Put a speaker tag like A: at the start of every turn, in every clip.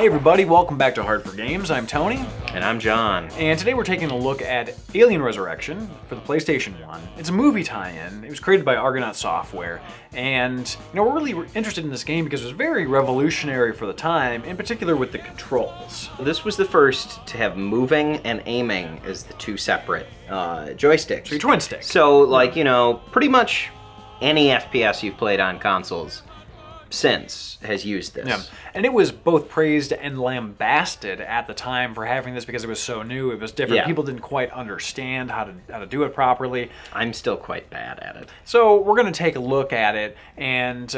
A: Hey everybody, welcome back to Hard for Games. I'm Tony.
B: And I'm John.
A: And today we're taking a look at Alien Resurrection for the PlayStation 1. It's a movie tie-in. It was created by Argonaut Software. And, we're really interested in this game because it was very revolutionary for the time, in particular with the controls.
B: This was the first to have moving and aiming as the two separate joysticks.
A: So your twin sticks.
B: So, pretty much any FPS you've played on consoles since has used this.
A: Yeah, and it was both praised and lambasted at the time for having this because it was so new, it was different.
B: Yeah.
A: People didn't quite understand how to do it properly.
B: I'm still quite bad at it.
A: So we're going to take a look at it, and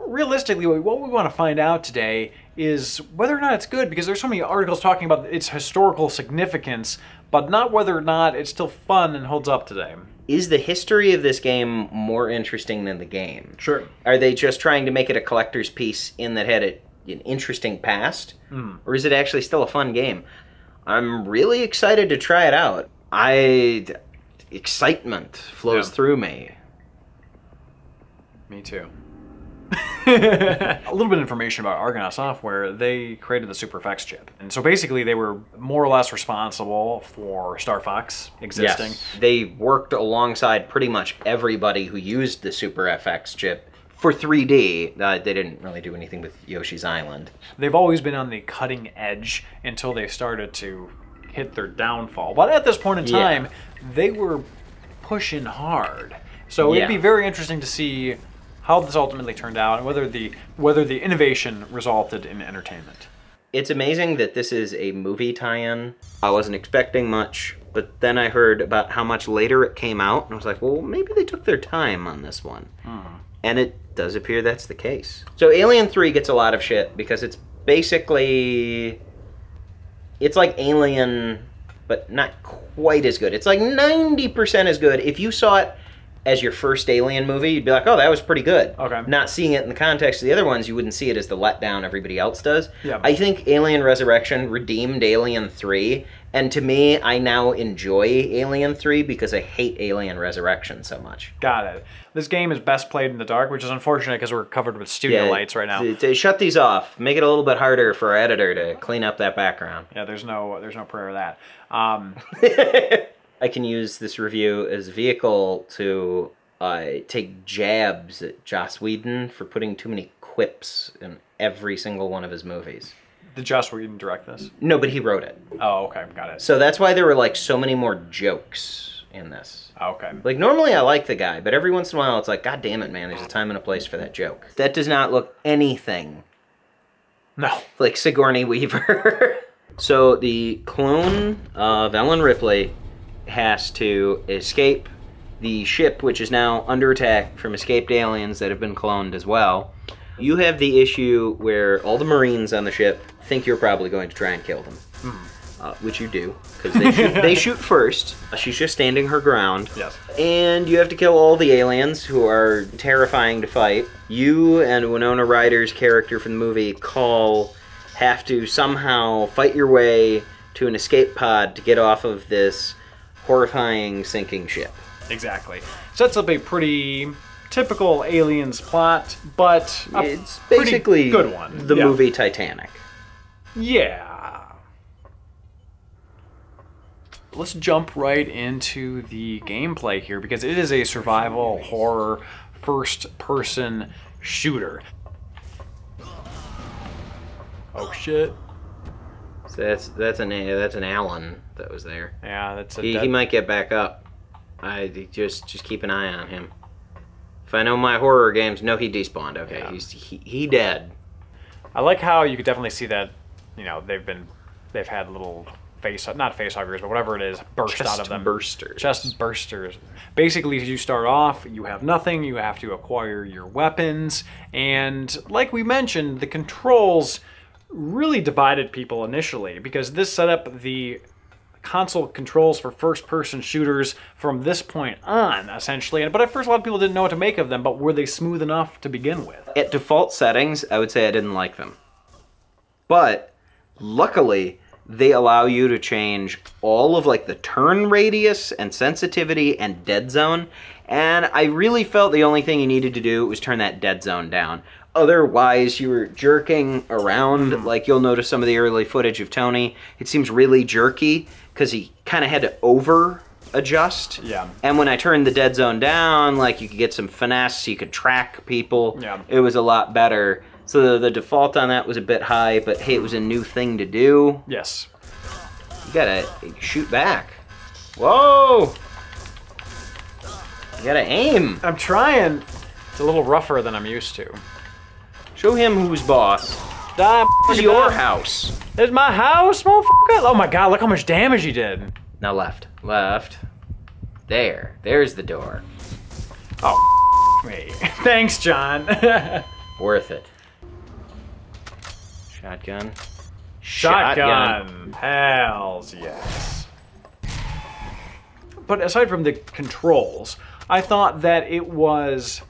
A: realistically, what we want to find out today is whether or not it's good, because there's so many articles talking about its historical significance, but not whether or not it's still fun and holds up today.
B: Is the history of this game more interesting than the game?
A: Sure.
B: Are they just trying to make it a collector's piece in that had an interesting past? Or is it actually still a fun game? I'm really excited to try it out. Excitement flows through me.
A: Me too. A little bit of information about Argonaut Software. They created the Super FX chip. And so basically they were more or less responsible for Star Fox existing.
B: Yes. They worked alongside pretty much everybody who used the Super FX chip. For 3D, they didn't really do anything with Yoshi's Island.
A: They've always been on the cutting edge until they started to hit their downfall. But at this point in time, they were pushing hard. So it'd be very interesting to see how this ultimately turned out and whether the innovation resulted in entertainment.
B: It's amazing that this is a movie tie-in. I wasn't expecting much, but then I heard about how much later it came out, and I was like, well, maybe they took their time on this one. And it does appear that's the case. So Alien 3 gets a lot of shit because it's basically... It's like Alien, but not quite as good. It's like 90% as good. If you saw it as your first Alien movie, you'd be like, oh, that was pretty good.
A: Okay.
B: Not seeing it in the context of the other ones, you wouldn't see it as the letdown everybody else does.
A: Yeah.
B: I think Alien Resurrection redeemed Alien 3, and to me, I now enjoy Alien 3 because I hate Alien Resurrection so much.
A: Got it. This game is best played in the dark, which is unfortunate because we're covered with studio lights right now.
B: To shut these off. Make it a little bit harder for our editor to clean up that background.
A: Yeah, there's no prayer of that.
B: I can use this review as a vehicle to take jabs at Joss Whedon for putting too many quips in every single one of his movies.
A: Did Joss Whedon direct this?
B: No, but he wrote it.
A: Oh, okay, got it.
B: So that's why there were like so many more jokes in this.
A: Okay.
B: Like normally I like the guy, but every once in a while it's like, God damn it, man, there's a time and a place for that joke. That does not look anything like Sigourney Weaver. So the clone of Ellen Ripley has to escape the ship, which is now under attack from escaped aliens that have been cloned as well. You have the issue where all the Marines on the ship think you're probably going to try and kill them. Which you do, because they shoot first. She's just standing her ground.
A: Yes.
B: And you have to kill all the aliens, who are terrifying to fight. You and Winona Ryder's character from the movie, Call, have to somehow fight your way to an escape pod to get off of this horrifying sinking ship.
A: Exactly. Sets up a pretty typical Aliens plot, but
B: it's basically
A: good one.
B: The movie Titanic.
A: Yeah. Let's jump right into the gameplay here because it is a survival horror first-person shooter. Oh shit.
B: So that's an Allen that was there.
A: Yeah, that's a
B: he might get back up. I just keep an eye on him. If I know my horror games, no, he despawned. Okay, yeah. he dead.
A: I like how you could definitely see that, they've had little not face huggers, but whatever it is, burst out of them. Chest bursters. Basically, as you start off, you have nothing. You have to acquire your weapons, and like we mentioned, the controls really divided people initially because this set up the console controls for first-person shooters from this point on, essentially. But at first, a lot of people didn't know what to make of them, but were they smooth enough to begin with?
B: At default settings, I would say I didn't like them. But luckily, they allow you to change all of like the turn radius and sensitivity and dead zone. And I really felt the only thing you needed to do was turn that dead zone down. Otherwise, you were jerking around. Like you'll notice some of the early footage of Tony, it seems really jerky because he kind of had to over adjust.
A: Yeah.
B: And when I turned the dead zone down, like you could get some finesse, you could track people.
A: Yeah.
B: It was a lot better. So the default on that was a bit high, but hey, it was a new thing to do.
A: Yes.
B: You gotta shoot back. Whoa! You gotta aim.
A: I'm trying. It's a little rougher than I'm used to.
B: Show him who's boss.
A: This
B: is your house.
A: There's my house, motherfucker. Oh my god, look how much damage he did.
B: Now left. Left. There. There's the door.
A: Oh, me. Thanks, John.
B: Worth it. Shotgun.
A: Shotgun. Hells yes. But aside from the controls, I thought that it was,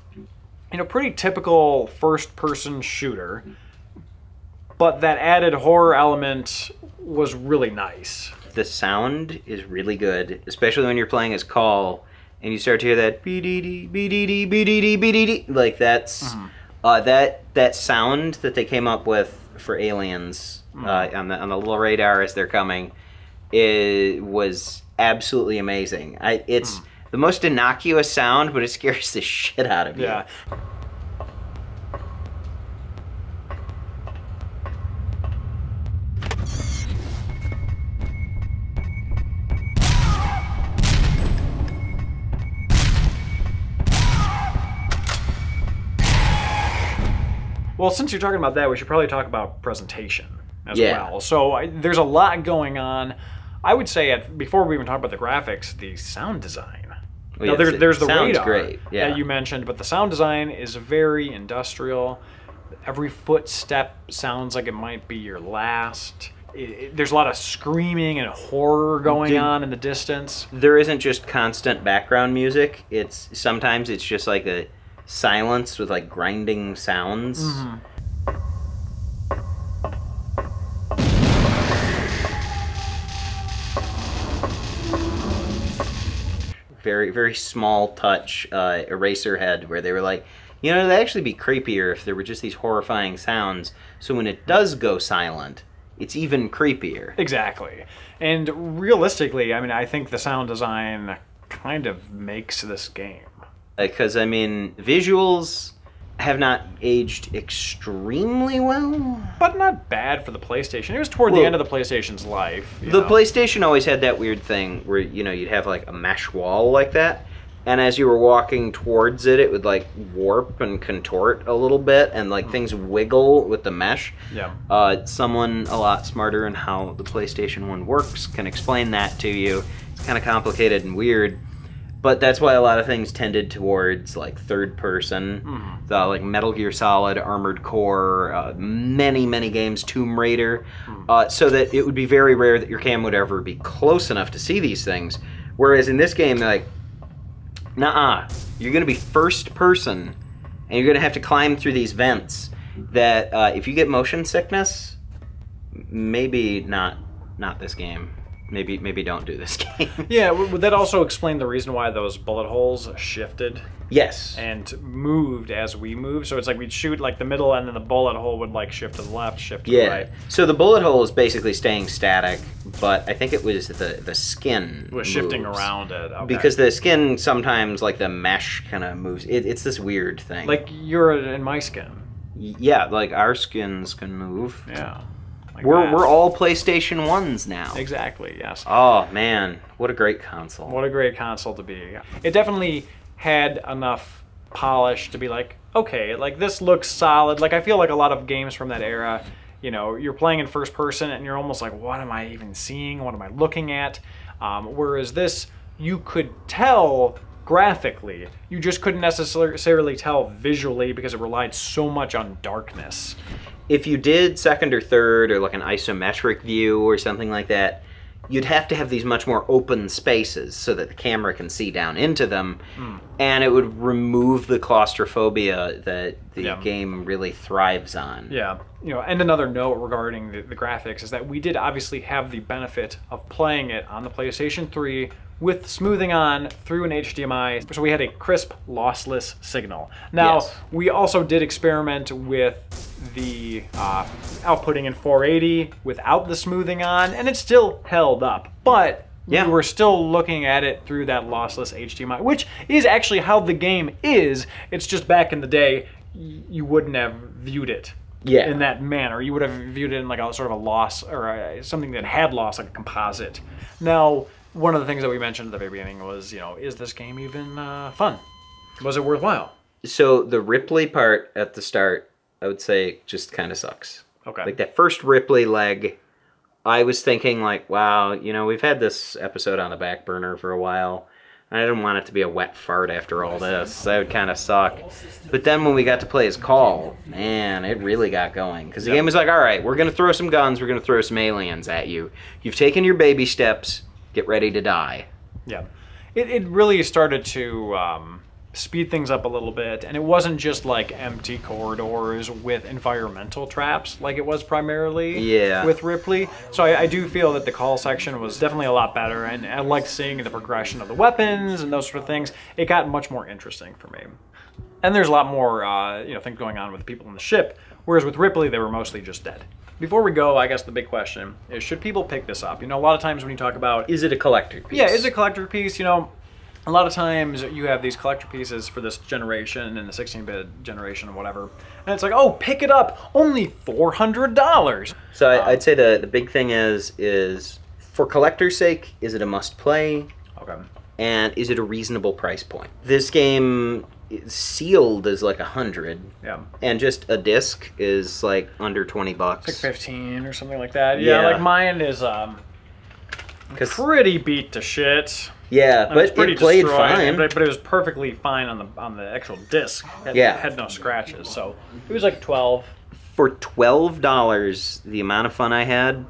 A: you know, pretty typical first-person shooter, but that added horror element was really nice. The
B: sound is really good, especially when you're playing as Call, and you start to hear that BDD, BDD, BDD, BDD. Like that's that sound that they came up with for aliens on the little radar as they're coming, was absolutely amazing. It's the most innocuous sound, but it scares the shit out of you.
A: Yeah. Well, since you're talking about that, we should probably talk about presentation as well. So there's a lot going on. I would say, before we even talk about the graphics, the sound design. Well, now, there's the radar that you mentioned, but the sound design is very industrial. Every footstep sounds like it might be your last. There's a lot of screaming and horror going on in the distance.
B: There isn't just constant background music. Sometimes it's just like a silence with like grinding sounds. Very, very small touch, Eraserhead, where they were like, you know, it'd actually be creepier if there were just these horrifying sounds, so when it does go silent, it's even creepier.
A: Exactly. And realistically, I mean, I think the sound design kind of makes this game.
B: Because, I mean, visuals have not aged extremely well.
A: But not bad for the PlayStation. It was toward the end of the PlayStation's life.
B: The PlayStation always had that weird thing where, you know, you'd have like a mesh wall like that, and as you were walking towards it, it would like warp and contort a little bit, and like things wiggle with the mesh.
A: Yeah.
B: Someone a lot smarter in how the PlayStation 1 works can explain that to you. It's kind of complicated and weird. But that's why a lot of things tended towards like third person, like Metal Gear Solid, Armored Core, many games, Tomb Raider, so that it would be very rare that your cam would ever be close enough to see these things. Whereas in this game, they're like, nuh-uh, you're going to be first person, and you're going to have to climb through these vents that if you get motion sickness, maybe not this game. Maybe don't do this game.
A: Yeah, would that also explain the reason why those bullet holes shifted?
B: Yes.
A: And moved as we moved. So it's like we'd shoot like the middle, and then the bullet hole would like shift to the left, shift to the right.
B: So the bullet hole is basically staying static, but I think it was the skin
A: was shifting around it. Okay.
B: Because the skin sometimes, like the mesh kind of moves. It's this weird thing.
A: Like you're in my skin.
B: Yeah, like our skins can move.
A: Yeah. Like
B: we're all PlayStation 1s now.
A: Exactly, yes.
B: Oh, man. What a great console.
A: What a great console to be. It definitely had enough polish to be like, okay, like this looks solid. Like I feel like a lot of games from that era, you know, you're playing in first person and you're almost like, what am I even seeing? What am I looking at? Whereas this, you could tell graphically. You just couldn't necessarily tell visually because it relied so much on darkness.
B: If you did second or third or like an isometric view or something like that, you'd have to have these much more open spaces so that the camera can see down into them, and it would remove the claustrophobia that the game really thrives on.
A: Yeah. You know, and another note regarding the graphics is that we did obviously have the benefit of playing it on the PlayStation 3 with smoothing on through an HDMI, so we had a crisp, lossless signal. Now, we also did experiment with the outputting in 480 without the smoothing on, and it still held up, but we were still looking at it through that lossless HDMI, which is actually how the game is. It's just back in the day, you wouldn't have viewed it in that manner. You would have viewed it in like a sort of a loss, or something that had loss, like a composite. Now, one of the things that we mentioned at the very beginning was, you know, is this game even fun? Was it worthwhile?
B: So the Ripley part at the start, I would say, just kind of sucks.
A: Okay.
B: Like that first Ripley leg, I was thinking like, wow, you know, we've had this episode on the back burner for a while. I didn't want it to be a wet fart after all this. That would kind of suck. But then when we got to play as Call, man, it really got going. Because the game was like, all right, we're going to throw some guns, we're going to throw some aliens at you. You've taken your baby steps. Get ready to die.
A: Yeah. It really started to speed things up a little bit, and it wasn't just like empty corridors with environmental traps like it was primarily with Ripley. So I do feel that the Call section was definitely a lot better, and I liked seeing the progression of the weapons and those sort of things. It got much more interesting for me. And there's a lot more you know, things going on with the people in the ship, whereas with Ripley, they were mostly just dead. Before we go, I guess the big question is, should people pick this up? You know, a lot of times when you talk about...
B: Is it a collector piece?
A: Yeah, is it a collector piece? You know, a lot of times you have these collector pieces for this generation and the 16-bit generation or whatever, and it's like, oh, pick it up, only $400.
B: So I'd say the big thing is for collector's sake, is it a must-play?
A: Okay. And
B: is it a reasonable price point? This game... sealed is like 100, and just a disc is like under 20 bucks.
A: It's like 15 or something like that. Yeah, like mine is pretty beat to shit.
B: Yeah, but it played fine.
A: But it was perfectly fine on the actual disc. It had no scratches, so it was like 12.
B: For $12, the amount of fun I had,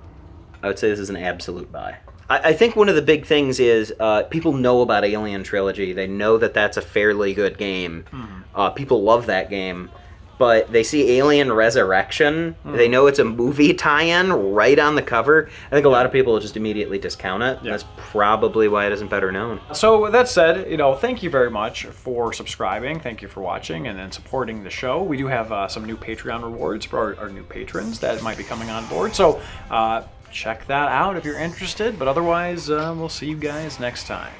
B: I would say this is an absolute buy. I think one of the big things is people know about Alien Trilogy. They know that that's a fairly good game. People love that game. But they see Alien Resurrection. They know it's a movie tie-in right on the cover. I think a lot of people will just immediately discount it. That's probably why it isn't better known.
A: So with that said, you know, thank you very much for subscribing. Thank you for watching and then supporting the show. We do have some new Patreon rewards for our new patrons that might be coming on board. So check that out if you're interested, but otherwise, we'll see you guys next time.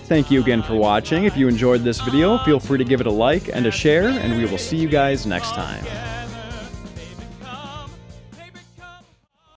A: Thank you again for watching. If you enjoyed this video, feel free to give it a like and a share, and we will see you guys next time.